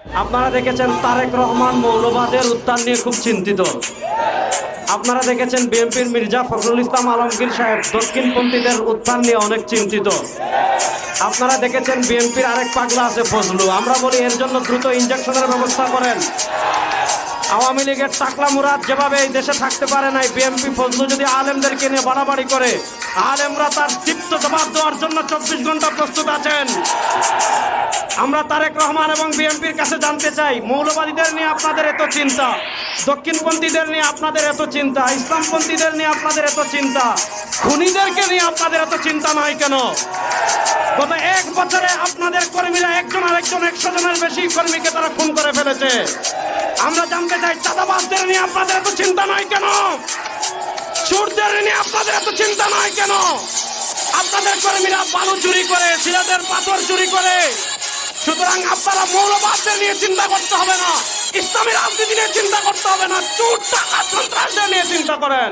আপনারা দেখেছেন তারেক রহমান মৌলবাদের উত্থান নিয়ে খুব চিন্তিত। আপনারা দেখেছেন বিএনপির মির্জা ফখরুল ইসলাম আলমগীর সাহেব দক্ষিণপন্থীদের উত্থান নিয়ে অনেক চিন্তিত। আপনারা দেখেছেন বিএনপির আরেক পাগলা আছে ফজলু। আমরা বলি এর জন্য দ্রুত ইনজেকশনের ব্যবস্থা করেন। আওয়ামী লীগের টাকলা মুরাদ যেভাবে এই দেশে থাকতে পারে নাই, বিএনপি ফজলু যদি আলেমদেরকে নিয়ে বাড়াবাড়ি করে, আলেমরা তার দীপ্ত জবাব দেওয়ার জন্য 24 ঘন্টা প্রস্তুত আছেন। আমরা তারেক রহমান এবং বিএনপির কাছে জানতে চাই, মৌলবাদীদের নিয়ে আপনাদের এত চিন্তা, দক্ষিণপন্থীদের নিয়ে আপনাদের এত চিন্তা, ইসলামপন্থীদের নিয়ে আপনাদের এত চিন্তা, খুনিদেরকে নিয়ে আপনাদের এত চিন্তা নয় কেন? গত 1 বছরে আপনাদের কর্মীরা একজন আরেকজন 100 জনের বেশি কর্মীকে তারা খুন করে ফেলেছে। আমরা জানতে চাই, চাঁদাবাজদের নিয়ে আপনাদের এত চিন্তা নয় কেন? চোরদের নিয়ে আপনাদের এত চিন্তা নয় কেন? আপনাদের কর্মীরা বালু চুরি করে, সিরাজের পাথর চুরি করে। সুতরাং আপনারা মৌলবাদদের নিয়ে চিন্তা করতে হবে না, ইসলামী রাজনীতি নিয়ে চিন্তা করতে হবে না, চোর টাকা সন্ত্রাসদের নিয়ে চিন্তা করেন।